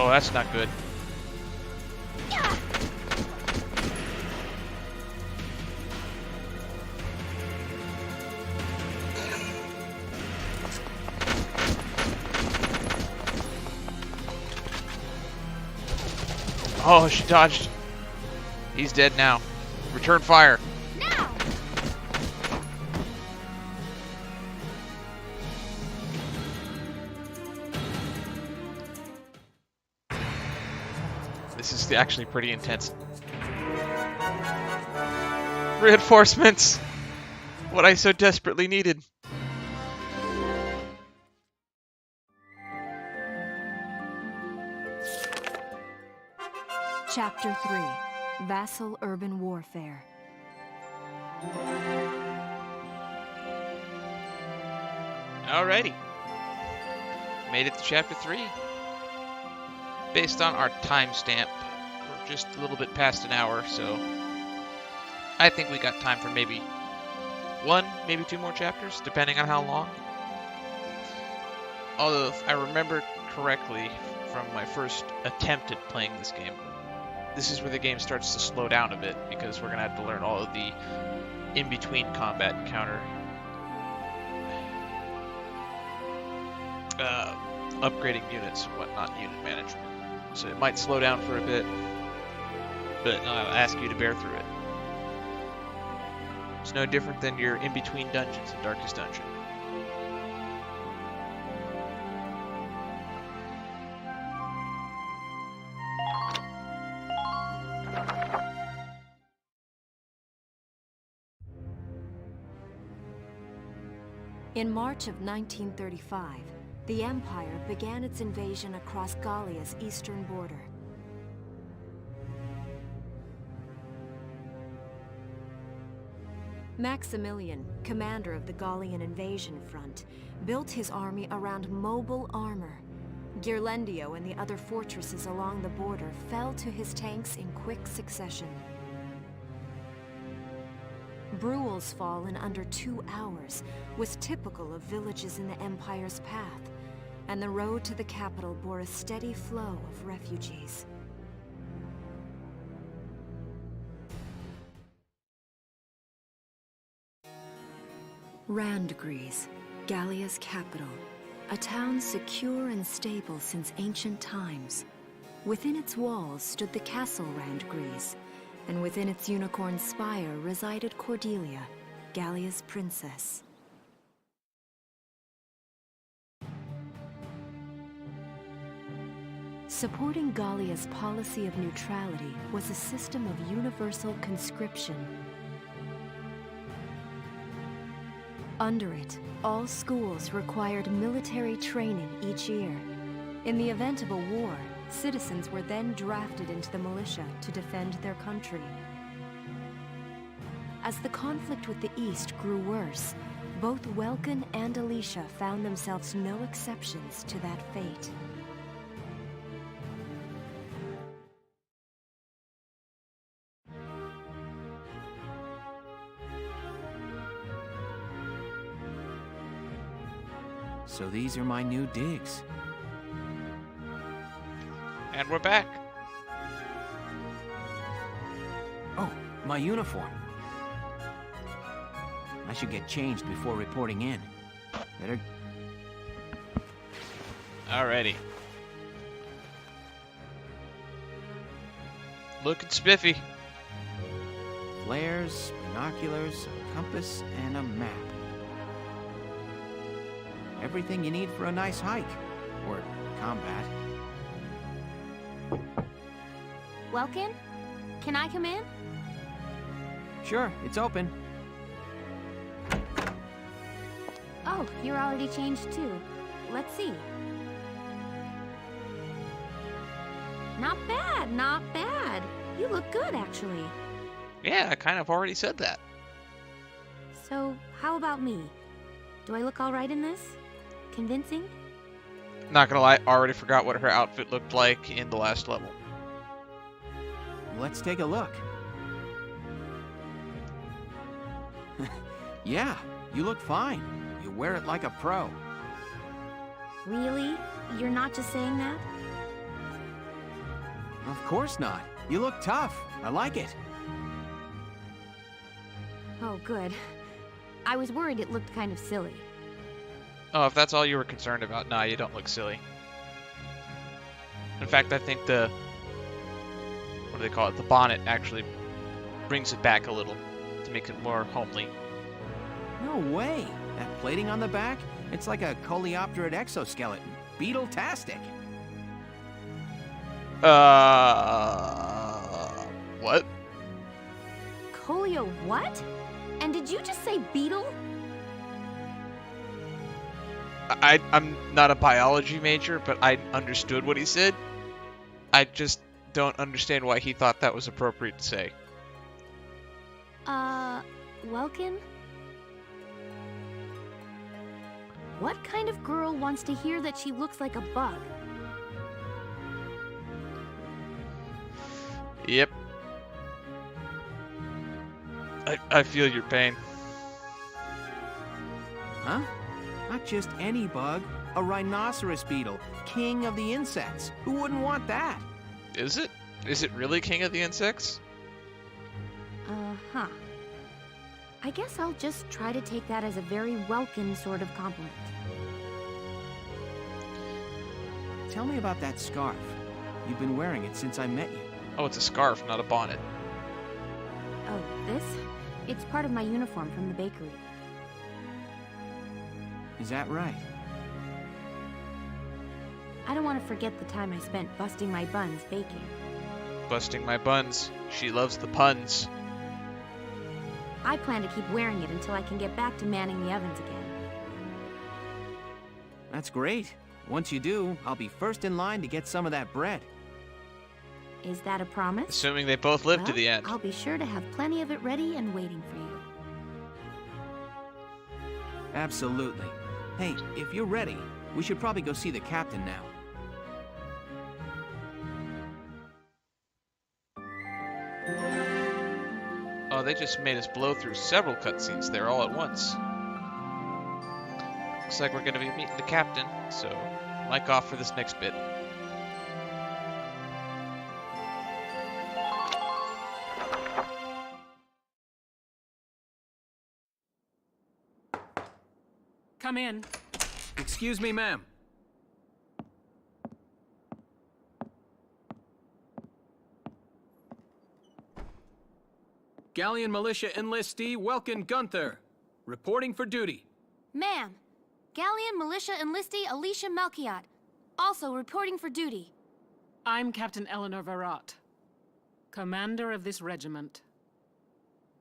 that's not good. Oh, she dodged. He's dead now. Return fire. Now! This is actually pretty intense. Reinforcements! What I so desperately needed. Chapter 3. Vassal Urban Warfare. Alrighty. Made it to Chapter 3. Based on our timestamp, we're just a little bit past an hour, so I think we got time for maybe one, maybe two more chapters, depending on how long. Although, if I remember correctly from my first attempt at playing this game, this is where the game starts to slow down a bit, because we're going to have to learn all of the in-between combat and counter upgrading units and whatnot, unit management. So it might slow down for a bit, but I'll ask you to bear through it. It's no different than your in-between dungeons in Darkest Dungeon. In March of 1935, the Empire began its invasion across Gallia's eastern border. Maximilian, commander of the Gallian invasion front, built his army around mobile armor. Ghirlandaio and the other fortresses along the border fell to his tanks in quick succession. Bruhl's fall in under 2 hours was typical of villages in the Empire's path, and the road to the capital bore a steady flow of refugees. Randgriz, Gallia's capital, a town secure and stable since ancient times. Within its walls stood the castle Randgriz, and within its unicorn spire resided Cordelia, Gallia's princess. Supporting Gallia's policy of neutrality was a system of universal conscription. Under it, all schools required military training each year. In the event of a war, citizens were then drafted into the militia to defend their country. As the conflict with the East grew worse, both Welkin and Alicia found themselves no exceptions to that fate. So these are my new digs. And we're back. Oh, my uniform. I should get changed before reporting in. Better... Alrighty. Looking spiffy. Flares, binoculars, a compass, and a map. Everything you need for a nice hike. Or combat. Welkin? Can I come in? Sure, it's open. Oh, you're already changed too. Let's see. Not bad, not bad. You look good, actually. Yeah, I kind of already said that. So, how about me? Do I look all right in this? Convincing? Not gonna lie, I already forgot what her outfit looked like in the last level. Let's take a look. Yeah, you look fine. You wear it like a pro. Really? You're not just saying that? Of course not. You look tough. I like it. Oh, good. I was worried it looked kind of silly. Oh, if that's all you were concerned about, nah, you don't look silly. In fact, I think the... what do they call it? The bonnet actually brings it back a little to make it more homely. No way. That plating on the back? It's like a coleopterate exoskeleton. Beetle-tastic. What? Colio what? And did you just say beetle? I'm not a biology major, but I understood what he said. I just don't understand why he thought that was appropriate to say. Welkin? What kind of girl wants to hear that she looks like a bug? Yep. I feel your pain. Huh? Not just any bug. A rhinoceros beetle. King of the insects. Who wouldn't want that? Is it? Is it really king of the insects? Uh-huh. I guess I'll just try to take that as a very welcome sort of compliment. Tell me about that scarf. You've been wearing it since I met you. Oh, it's a scarf, not a bonnet. Oh, this? It's part of my uniform from the bakery. Is that right? I don't want to forget the time I spent busting my buns baking. Busting my buns. She loves the puns. I plan to keep wearing it until I can get back to manning the ovens again. That's great. Once you do, I'll be first in line to get some of that bread. Is that a promise? Assuming they both live to Well, the end. I'll be sure to have plenty of it ready and waiting for you. Absolutely. Hey, if you're ready, we should probably go see the captain now. Oh, they just made us blow through several cutscenes there all at once. Looks like we're going to be meeting the captain, so mic off for this next bit. Come in. Excuse me, ma'am. Galleon Militia Enlistee Welkin Gunther, reporting for duty. Ma'am, Galleon Militia Enlistee Alicia Melchiot, also reporting for duty. I'm Captain Eleanor Varrot, commander of this regiment.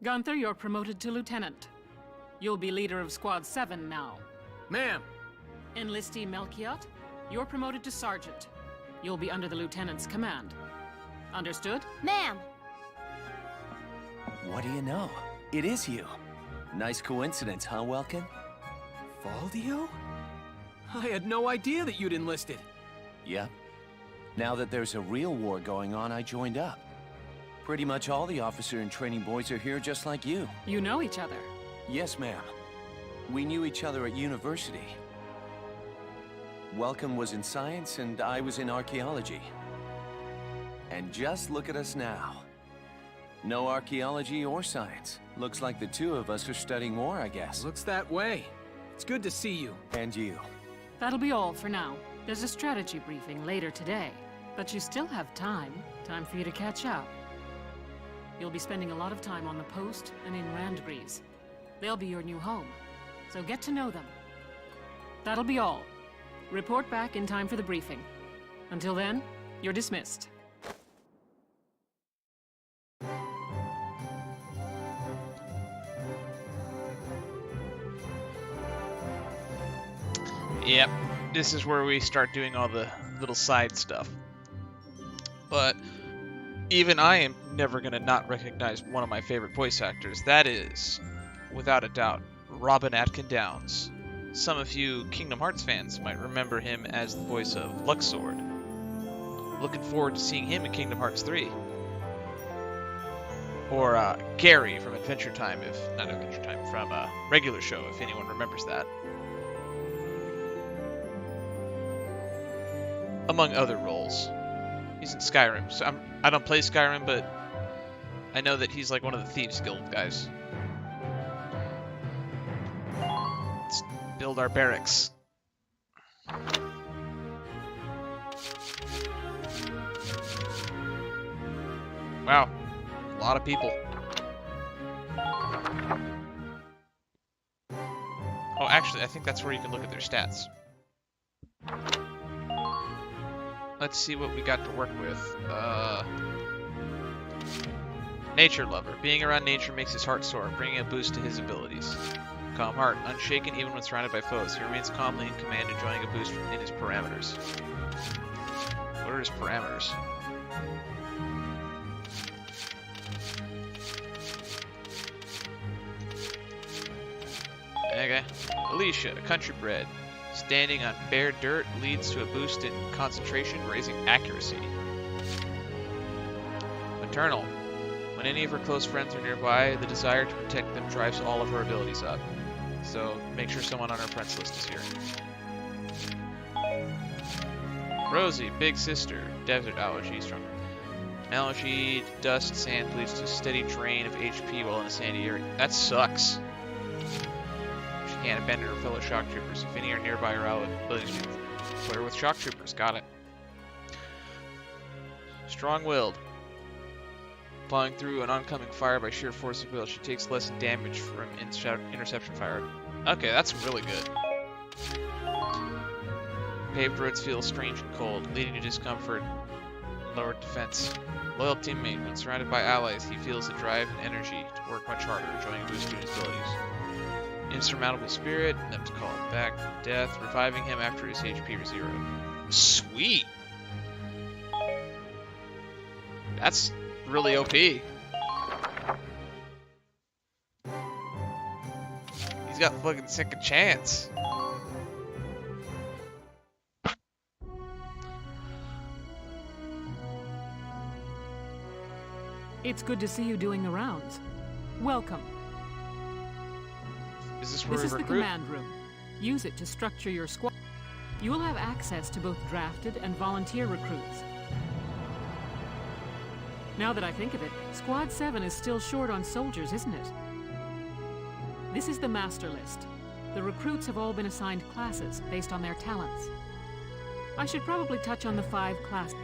Gunther, you're promoted to lieutenant. You'll be leader of Squad 7 now. Ma'am. Enlistee Melchiot, you're promoted to sergeant. You'll be under the lieutenant's command. Understood? Ma'am! What do you know? It is you. Nice coincidence, huh, Welkin? Valdio? I had no idea that you'd enlisted. Yep. Now that there's a real war going on, I joined up. Pretty much all the officer and training boys are here just like you. You know each other. Yes, ma'am. We knew each other at university. Welcome was in science and I was in archaeology. And just look at us now. No archaeology or science. Looks like the two of us are studying war, I guess. Looks that way. It's good to see you. And you. That'll be all for now. There's a strategy briefing later today, but you still have time for you to catch up. You'll be spending a lot of time on the post and in Randgriz. They'll be your new home, so get to know them. That'll be all. Report back in time for the briefing. Until then, you're dismissed. Yep, this is where we start doing all the little side stuff. But even I am never going to not recognize one of my favorite voice actors. That is, without a doubt, Robin Atkin Downes. Some of you Kingdom Hearts fans might remember him as the voice of Luxord. Looking forward to seeing him in Kingdom Hearts 3. Or Gary from Adventure Time, not Adventure Time, from Regular Show, if anyone remembers that. Among other roles. He's in Skyrim. So I don't play Skyrim, but I know that he's like one of the Thieves Guild guys. Let's build our barracks. Wow, a lot of people. Oh, actually, I think that's where you can look at their stats. Let's see what we got to work with. Nature lover. Being around nature makes his heart soar, bringing a boost to his abilities. Calm heart. Unshaken even when surrounded by foes. He remains calmly in command, enjoying a boost in his parameters. What are his parameters? Okay. Alicia, a country bred. Standing on bare dirt leads to a boost in concentration, raising accuracy. Maternal. When any of her close friends are nearby, the desire to protect them drives all of her abilities up. So make sure someone on her friends list is here. Rosie, big sister. Desert allergy, strong. Allergy to dust, sand leads to a steady drain of HP while in a sandy area. That sucks. She can't abandon her fellow shock troopers. If any are nearby her abilities, put her with shock troopers. Got it. Strong-willed. Plowing through an oncoming fire by sheer force of will, she takes less damage from interception fire. Okay, that's really good. Paved roads feel strange and cold, leading to discomfort, lowered defense. Loyal teammate. When surrounded by allies, he feels the drive and energy to work much harder, enjoying a boost to his abilities. Insurmountable spirit, enough to call him back from death, reviving him after his HP is 0. Sweet! That's really OP. He's got fucking second chance. It's good to see you doing the rounds. Welcome. Is this where This we is the recruit? command room. Use it to structure your squad. You will have access to both drafted and volunteer recruits. Now that I think of it, Squad 7 is still short on soldiers, isn't it? This is the master list. The recruits have all been assigned classes based on their talents. I should probably touch on the 5 classes.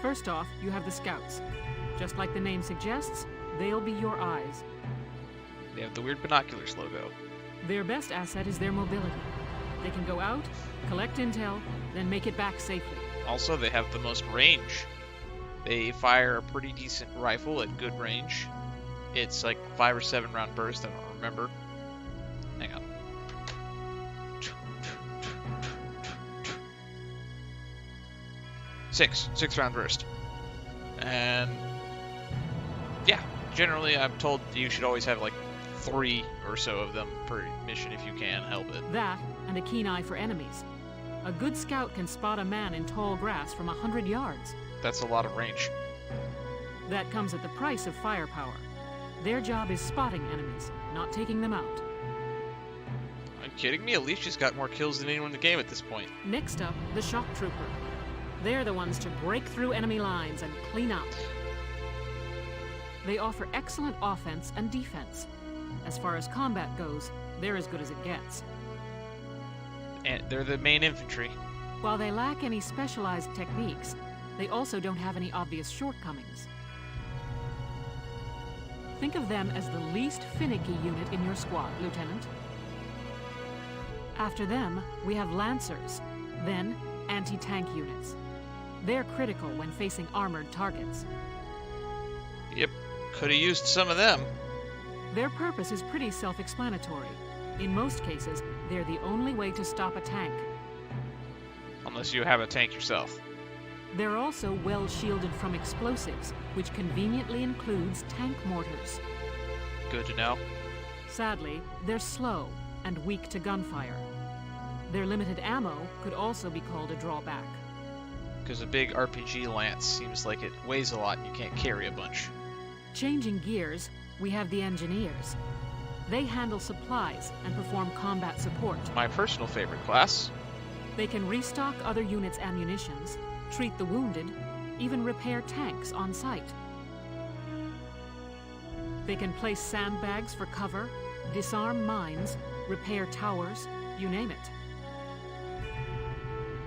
First off, you have the scouts. Just like the name suggests, they'll be your eyes. They have the weird binoculars logo. Their best asset is their mobility. They can go out, collect intel, then make it back safely. Also, they have the most range. They fire a pretty decent rifle at good range. It's like 5 or 7 round burst, I don't remember. Hang on. Six round burst. And yeah, generally I'm told you should always have like 3 or so of them per mission if you can help it. That, and a keen eye for enemies. A good scout can spot a man in tall grass from 100 yards. That's a lot of range. That comes at the price of firepower. Their job is spotting enemies, not taking them out. Are you kidding me? Alicia's got more kills than anyone in the game at this point. Next up, the shock trooper. They're the ones to break through enemy lines and clean up. They offer excellent offense and defense. As far as combat goes, they're as good as it gets. And they're the main infantry. While they lack any specialized techniques, they also don't have any obvious shortcomings. Think of them as the least finicky unit in your squad, Lieutenant. After them, we have Lancers, then anti-tank units. They're critical when facing armored targets. Yep, could have used some of them. Their purpose is pretty self-explanatory. In most cases, they're the only way to stop a tank. Unless you have a tank yourself. They're also well shielded from explosives, which conveniently includes tank mortars. Good to know. Sadly, they're slow and weak to gunfire. Their limited ammo could also be called a drawback. Because a big RPG lance seems like it weighs a lot and you can't carry a bunch. Changing gears, we have the engineers. They handle supplies and perform combat support. My personal favorite class. They can restock other units' ammunitions, treat the wounded, even repair tanks on site. They can place sandbags for cover, disarm mines, repair towers, you name it.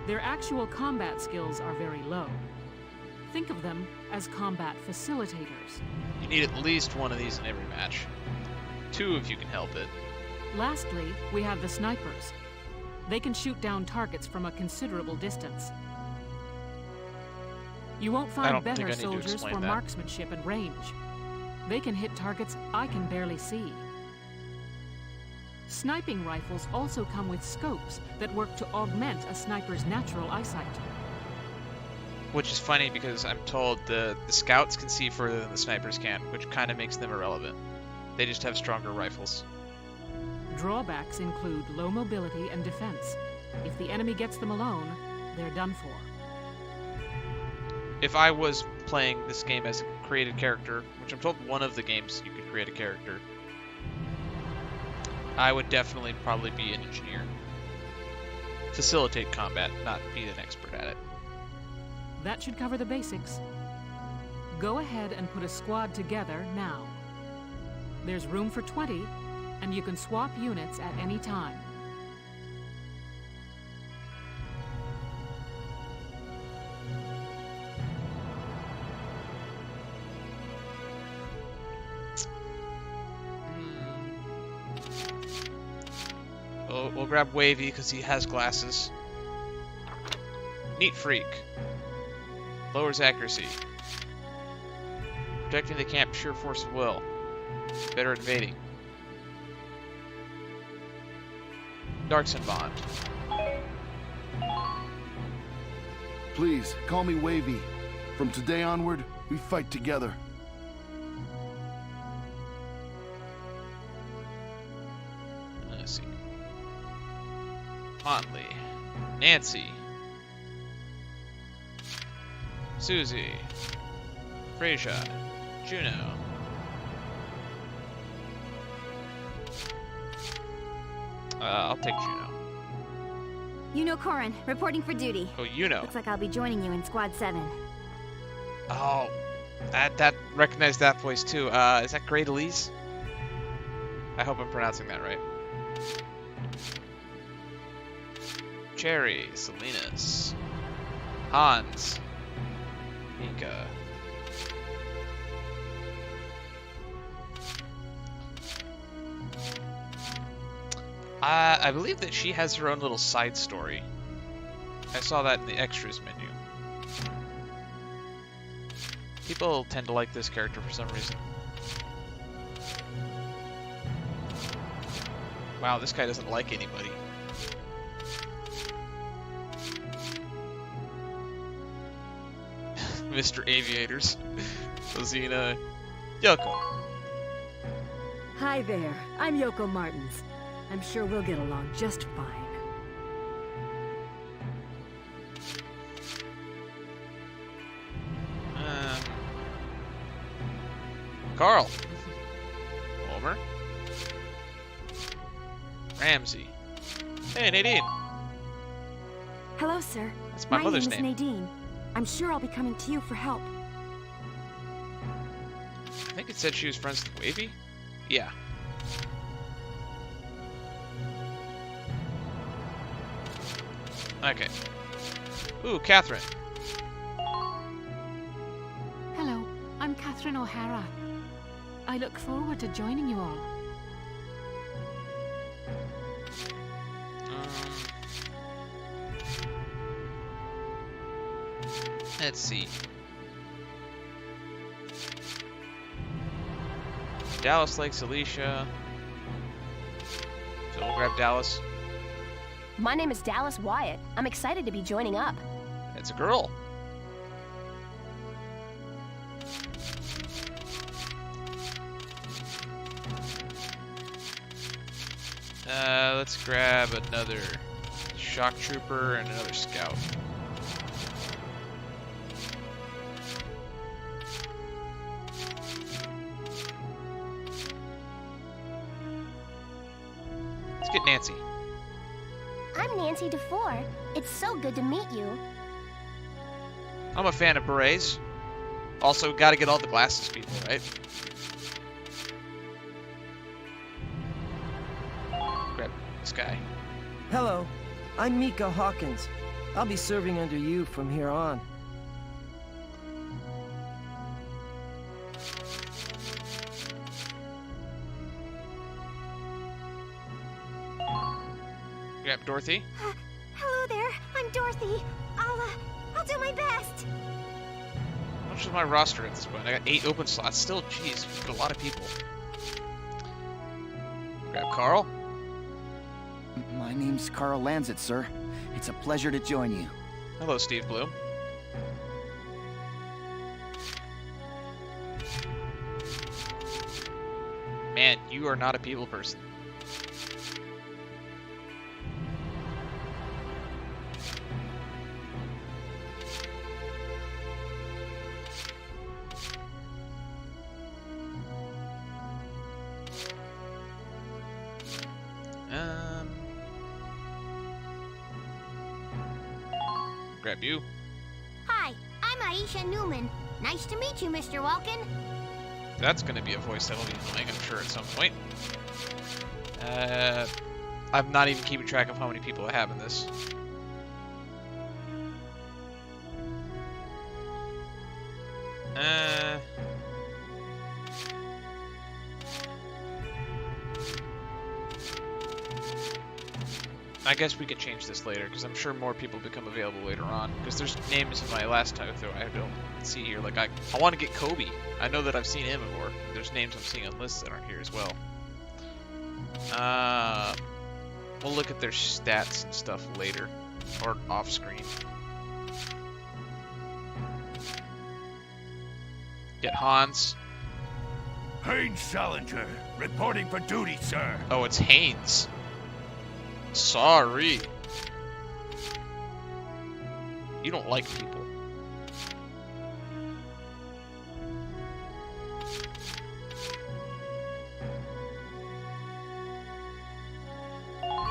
Their actual combat skills are very low. Think of them as combat facilitators. You need at least one of these in every match. 2 if you can help it. Lastly, we have the snipers. They can shoot down targets from a considerable distance. You won't find better soldiers for marksmanship and range. They can hit targets I can barely see. Sniping rifles also come with scopes that work to augment a sniper's natural eyesight. Which is funny because I'm told the scouts can see further than the snipers can, which kind of makes them irrelevant. They just have stronger rifles. Drawbacks include low mobility and defense. If the enemy gets them alone, they're done for. If I was playing this game as a created character, which I'm told one of the games you could create a character, I would definitely probably be an engineer. Facilitate combat, not be an expert at it. That should cover the basics. Go ahead and put a squad together now. There's room for 20, and you can swap units at any time. We'll grab Wavy because he has glasses. Neat Freak. Lowers accuracy. Protecting the camp, sheer force of will. Better at invading. Darkson Bond. Please, call me Wavy. From today onward, we fight together. Let's see. Motley. Nancy. Susie. Freyja. Juno. I'll take Juno. Corin, reporting for duty. Oh, Looks like I'll be joining you in Squad 7. Oh, that recognized that voice too. Is that Great Elise? I hope I'm pronouncing that right. Cherry, Salinas, Hans, Mika. I believe that she has her own little side story. I saw that in the extras menu. People tend to like this character for some reason. Wow, this guy doesn't like anybody. Mr. Aviators. Rosina. Yoko. Hi there, I'm Yoko Martins. I'm sure we'll get along just fine. Carl. Homer. Ramsey. Hey, Nadine. Hello, sir. That's my mother's name. My name is Nadine. I'm sure I'll be coming to you for help. I think it said she was friends with Wavy? Yeah. Okay. Ooh, Catherine. Hello, I'm Catherine O'Hara. I look forward to joining you all. Let's see. Dallas likes Alicia. So we'll grab Dallas. My name is Dallas Wyatt. I'm excited to be joining up. It's a girl. Let's grab another shock trooper and another scout. Let's get Nancy. I'm Nancy DeFore. It's so good to meet you. I'm a fan of berets. Also, gotta get all the glasses people, right? Grab this guy. Hello, I'm Mika Hawkins. I'll be serving under you from here on. Grab Dorothy. Hello there, I'm Dorothy. I'll do my best. How much is my roster at this point? I got 8 open slots. Still, jeez, got a lot of people. Grab Carl. My name's Carl Lanzett, sir. It's a pleasure to join you. Hello, Steve Bloom. Man, you are not a people person. Grab you. Hi, I'm Aisha Newman. Nice to meet you, Mr. Welkin. That's going to be a voice that'll be annoying, I'm sure, at some point. I'm not even keeping track of how many people I have in this. I guess we could change this later, because I'm sure more people become available later on. Because there's names in my last time through I don't see here. Like, I want to get Kobe. I know that I've seen him before. There's names I'm seeing on lists that aren't here as well. We'll look at their stats and stuff later. Or off screen. Get Hans. Haynes Salinger, reporting for duty, sir. Oh, it's Haynes. Sorry. You don't like people.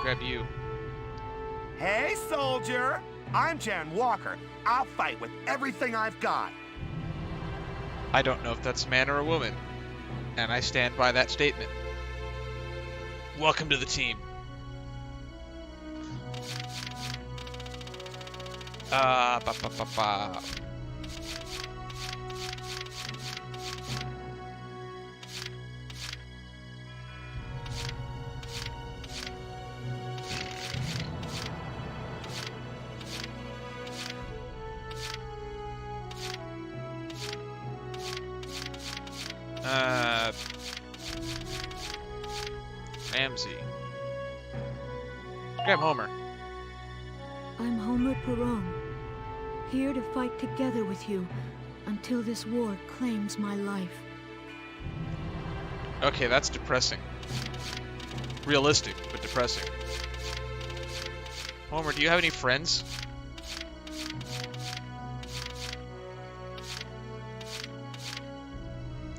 Grab you. Hey, soldier. I'm Jan Walker. I'll fight with everything I've got. I don't know if that's a man or a woman, and I stand by that statement. Welcome to the team. Ba. Ramsey. Grab Homer. I'm Homer Perron, here to fight together with you until this war claims my life. Okay, that's depressing. Realistic, but depressing. Homer, do you have any friends?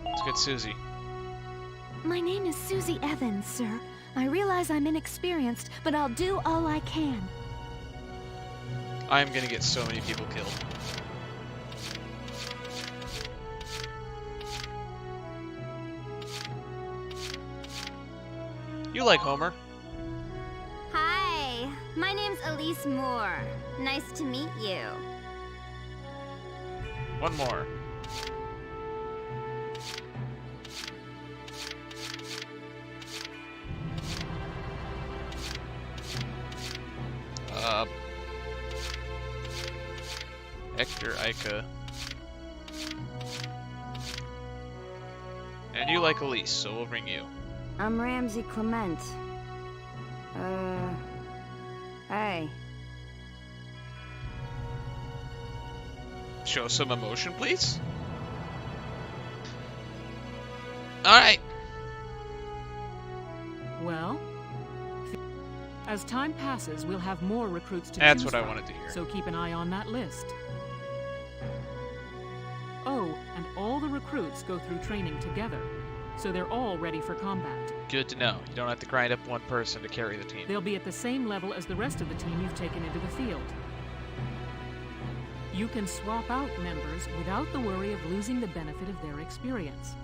Let's get Susie. My name is Susie Evans, sir. I realize I'm inexperienced, but I'll do all I can. I'm gonna get so many people killed. You like Homer? Hi, my name's Elise Moore. Nice to meet you. One more. Hector Ica. And you like Elise, so we'll bring you. I'm Ramsey Clement. Hey. Show some emotion, please. Alright. Well, as time passes, we'll have more recruits to That's choose what I from, wanted to hear. so keep an eye on that list. Oh, and all the recruits go through training together, so they're all ready for combat. Good to know. You don't have to grind up one person to carry the team. They'll be at the same level as the rest of the team you've taken into the field. You can swap out members without the worry of losing the benefit of their experience.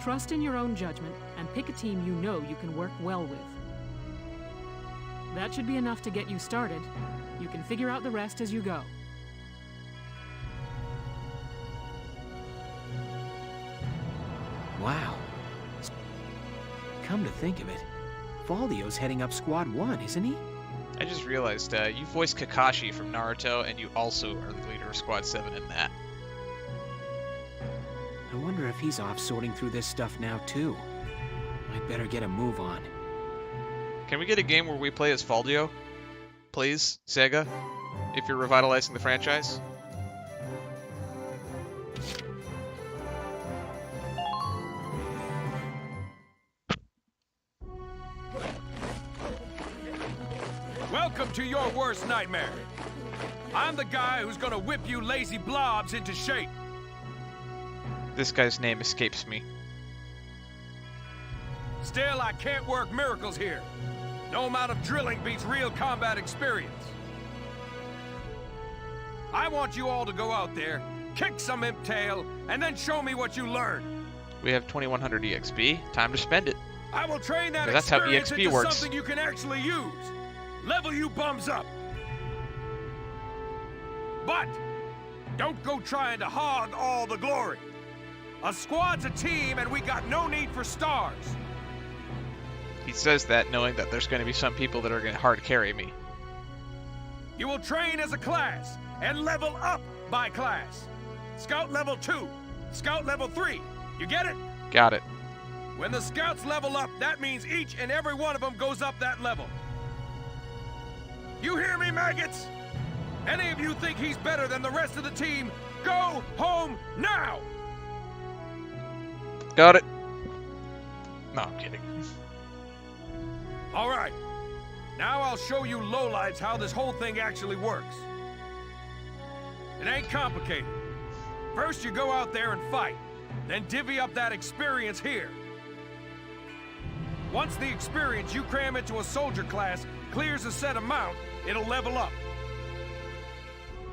Trust in your own judgment and pick a team you know you can work well with. That should be enough to get you started. You can figure out the rest as you go. Wow. Come to think of it, Faldio's heading up Squad 1, isn't he? I just realized you voiced Kakashi from Naruto, and you also are the leader of Squad 7 in that. I wonder if he's off sorting through this stuff now, too. I'd better get a move on. Can we get a game where we play as Faldio? Please, Sega? If you're revitalizing the franchise? Welcome to your worst nightmare. I'm the guy who's gonna whip you lazy blobs into shape. This guy's name escapes me. Still, I can't work miracles here. No amount of drilling beats real combat experience. I want you all to go out there, kick some imp tail, and then show me what you learn. We have 2100 EXP. Time to spend it. I will train that that's how experience EXP into works. something you can actually use. Level you bums up. But don't go trying to hog all the glory. A squad's a team, and we got no need for stars. He says that knowing that there's going to be some people that are going to hard carry me. You will train as a class and level up by class. Scout level 2, Scout level 3. You get it? Got it. When the scouts level up, that means each and every one of them goes up that level. You hear me, maggots? Any of you think he's better than the rest of the team, go home now! Got it. No, I'm kidding. All right. Now I'll show you lowlights how this whole thing actually works. It ain't complicated. First you go out there and fight, then divvy up that experience here. Once the experience you cram into a soldier class clears a set amount, it'll level up.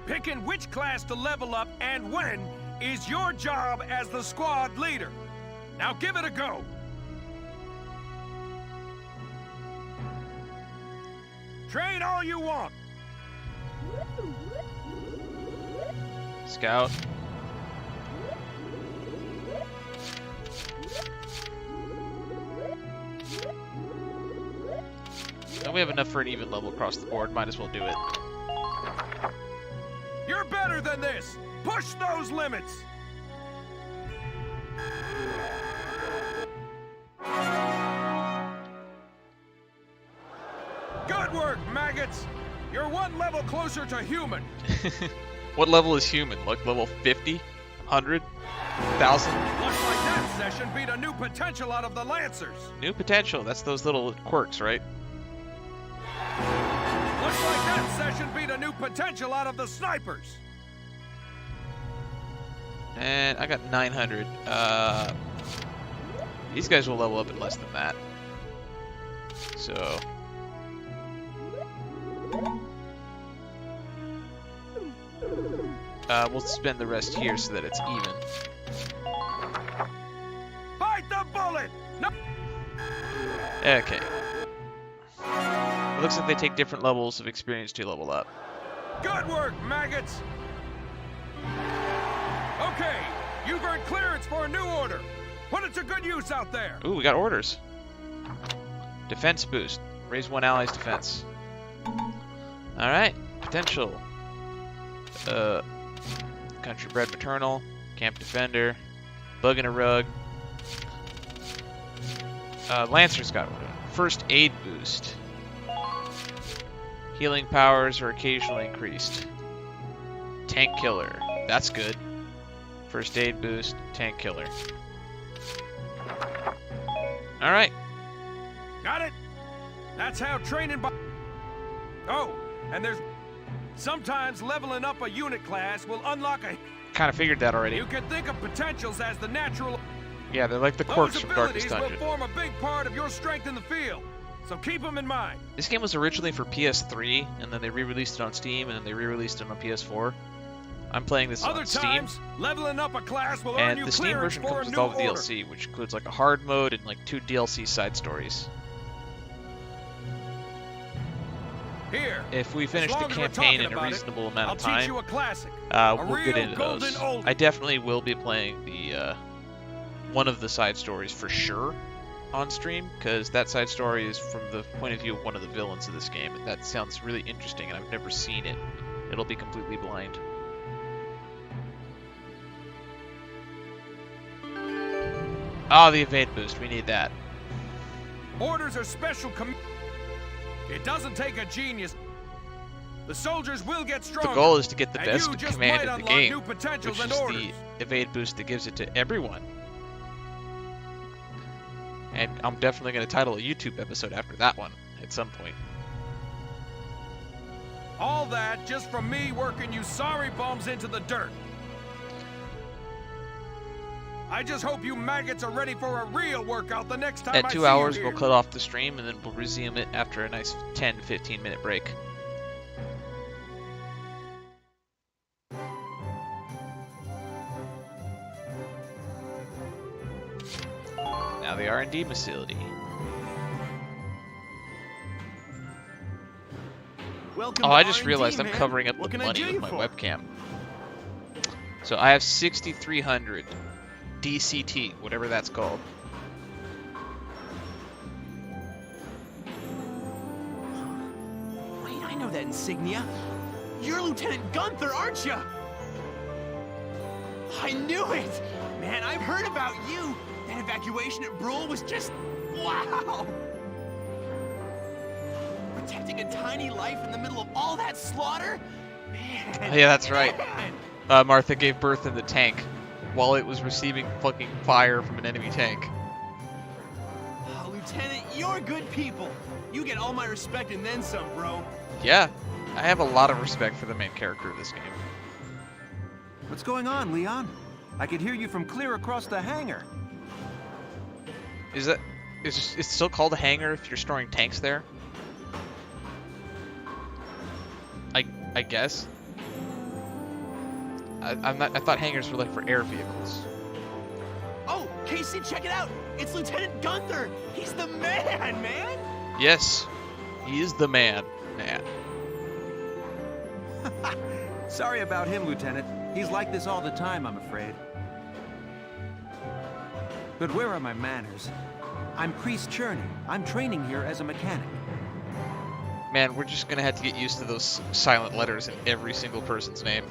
Picking which class to level up and when is your job as the squad leader. Now give it a go. Train all you want. Scout. And we have enough for an even level across the board. Might as well do it. You're better than this. Push those limits. Good work, maggots. You're one level closer to human. What level is human? Like level 50? 100? 1,000? Looks like that session beat a new potential out of the Lancers. New potential? That's those little quirks, right? Looks like that session beat a new potential out of the Snipers. And I got 900. These guys will level up in less than that. So... we'll spend the rest here so that it's even. Bite the bullet! No. Okay. It looks like they take different levels of experience to level up. Good work, maggots! Okay, you've earned clearance for a new order. Put it to good use out there. Ooh, we got orders. Defense boost. Raise one ally's defense. Alright. Potential. Country bred maternal. Camp defender. Bug in a rug. Lancer's got one. First aid boost. Healing powers are occasionally increased. Tank killer. That's good. First aid boost. Tank killer. Alright. Got it? That's how training by... Oh, and there's... Sometimes leveling up a unit class will unlock a... Kind of figured that already. You can think of potentials as the natural... Yeah, they're like the quirks from Darkest Those abilities Dungeon. will form a big part of your strength in the field. so keep them in mind. This game was originally for PS3, and then they re-released it on Steam, and then they re-released it on PS4. I'm playing this on Steam. Other times, leveling up a class will earn And you the Steam clearance version for a comes with new all the order. DLC, which includes like a hard mode and like 2 DLC side stories. Here, If we finish the campaign in a reasonable amount of time, I'll teach you a classic. we'll get into those. I definitely will be playing the one of the side stories for sure on stream, because that side story is from the point of view of one of the villains of this game, and that sounds really interesting, and I've never seen it. It'll be completely blind. Oh, the evade boost. We need that. Orders are special It doesn't take a genius. The soldiers will get stronger. The goal is to get the best you just command might in the unlock game, new which potentials is and orders. the evade boost that gives it to everyone. And I'm definitely going to title a YouTube episode after that one at some point. All that just from me working you sorry bums into the dirt. I just hope you maggots are ready for a real workout the next time At I 2 see hours, you we'll here. cut off the stream, and then we'll resume it after a nice 10-15 minute break. Now the R&D facility. Welcome Oh, to I just R&D, realized I'm man. covering up What the can I money do with you my for? webcam. So I have 6,300 DCT, whatever that's called. Wait, I know that insignia. You're Lieutenant Gunther, aren't you? I knew it! Man, I've heard about you. That evacuation at Brule was just... wow! Protecting a tiny life in the middle of all that slaughter? Man. Yeah, that's right. Man. Martha gave birth in the tank while it was receiving fucking fire from an enemy tank. Oh, Lieutenant, you're good people. You get all my respect and then some, bro. Yeah, I have a lot of respect for the main character of this game. What's going on, Leon? I could hear you from clear across the hangar. Is it still called a hangar if you're storing tanks there? I guess. I thought hangars were like for air vehicles. Oh, Casey, check it out! It's Lieutenant Gunther! He's the man, man! Yes, he is the man. Sorry about him, Lieutenant. He's like this all the time, I'm afraid. But where are my manners? I'm Priest Cherney. I'm training here as a mechanic. Man, we're just gonna have to get used to those silent letters in every single person's name.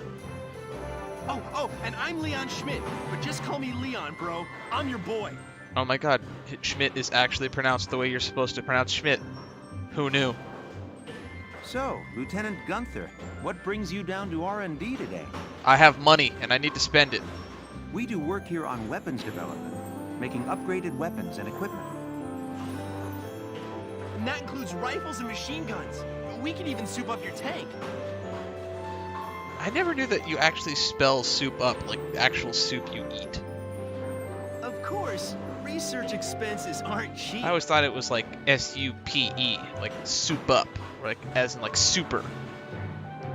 Oh, and I'm Leon Schmidt, but just call me Leon, bro. I'm your boy. Oh my god, Schmidt is actually pronounced the way you're supposed to pronounce Schmidt. Who knew? So, Lieutenant Gunther, what brings you down to R&D today? I have money, and I need to spend it. We do work here on weapons development, making upgraded weapons and equipment. And that includes rifles and machine guns. We can even soup up your tank. I never knew that you actually spell soup up like actual soup you eat. Of course, research expenses aren't cheap. I always thought it was like S-U-P-E, like soup up, like as in like super,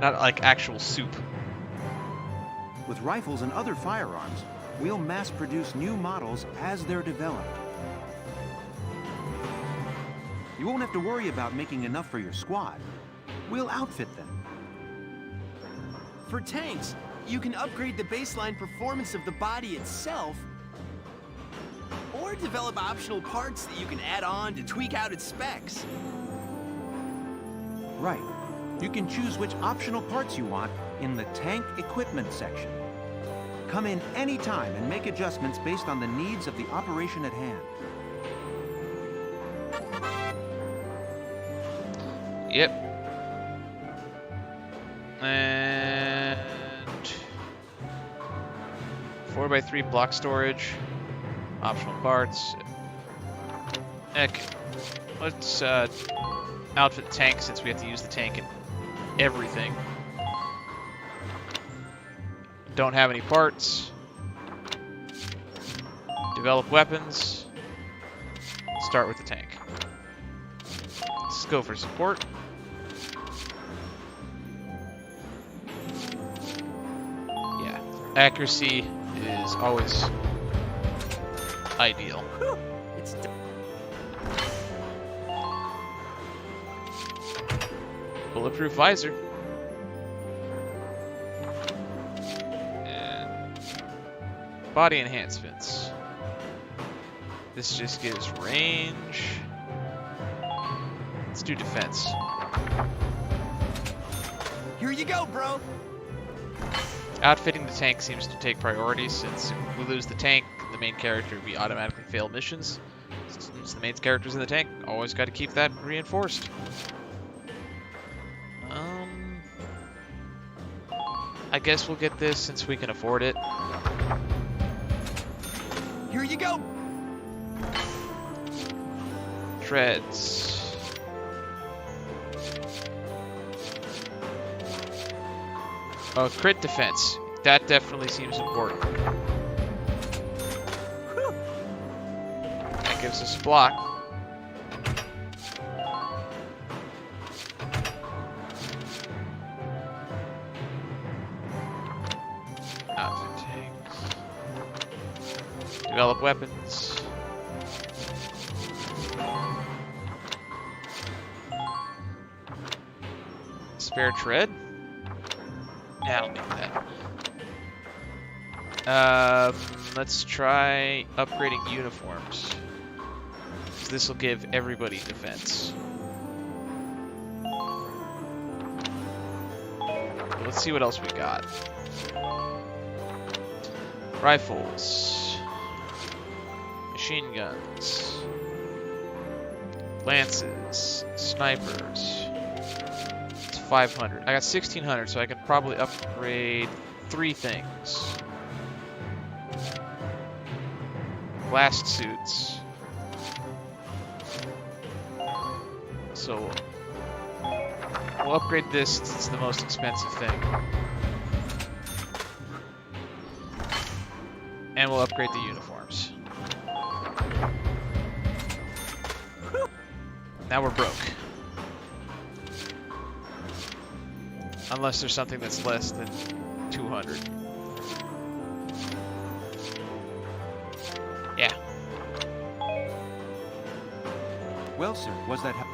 not like actual soup. With rifles and other firearms, we'll mass produce new models as they're developed. You won't have to worry about making enough for your squad. We'll outfit them. For tanks, you can upgrade the baseline performance of the body itself, or develop optional parts that you can add on to tweak out its specs. Right. You can choose which optional parts you want in the tank equipment section. Come in anytime and make adjustments based on the needs of the operation at hand. Yep. And 4x3 block storage, optional parts. Heck, let's outfit the tank since we have to use the tank in everything. Don't have any parts. Develop weapons. Start with the tank. Let's go for support. Yeah, accuracy is always ideal. Bulletproof visor. And body enhancements. This just gives range. Let's do defense. Here you go, bro. Outfitting the tank seems to take priority, since if we lose the tank, the main character, we automatically fail missions. Since the main character's in the tank, always got to keep that reinforced. I guess we'll get this since we can afford it. Here you go. Treads. Oh, crit defense. That definitely seems important. That gives us a block. Outfit tanks. Develop weapons. Spare tread? Yeah, I'll make that. Let's try upgrading uniforms. This will give everybody defense. Let's see what else we got. Rifles. Machine guns. Lances. Snipers. 500. I got 1600, so I can probably upgrade 3 things. Blast suits. So we'll upgrade this since it's the most expensive thing. And we'll upgrade the uniforms. Now we're broke. Unless there's something that's less than 200. Yeah. Well, sir, was that how?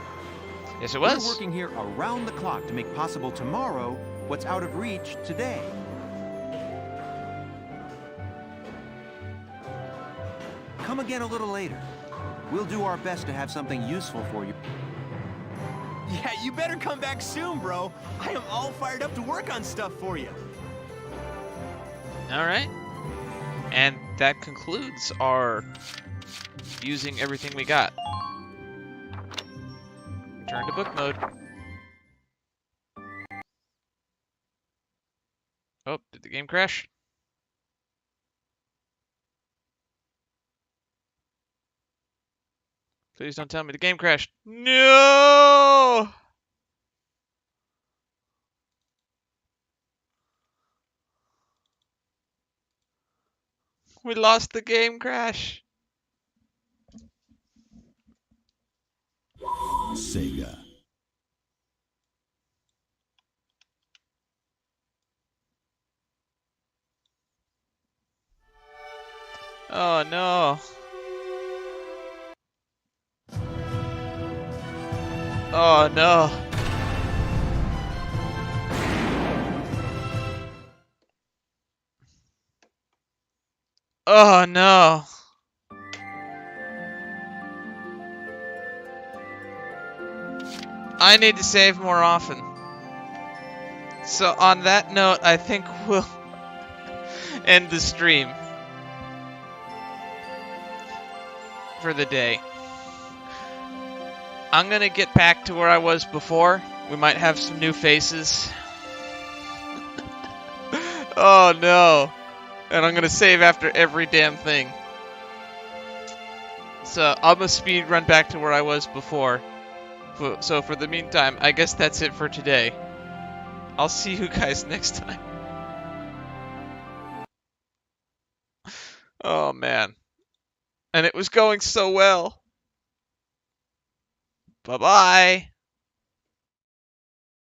Yes, it was. We're working here around the clock to make possible tomorrow what's out of reach today. Come again a little later. We'll do our best to have something useful for you. Yeah, you better come back soon, bro. I am all fired up to work on stuff for you. All right. And that concludes our using everything we got. Return to book mode. Oh, did the game crash? Please don't tell me the game crashed. No! We lost the game crash. Sega. Oh no. Oh no. Oh no. I need to save more often. So on that note, I think we'll end the stream for the day. I'm gonna get back to where I was before. We might have some new faces. Oh no. And I'm gonna save after every damn thing. So I'm gonna speed run back to where I was before. So for the meantime, I guess that's it for today. I'll see you guys next time. Oh man. And it was going so well. Bye-bye.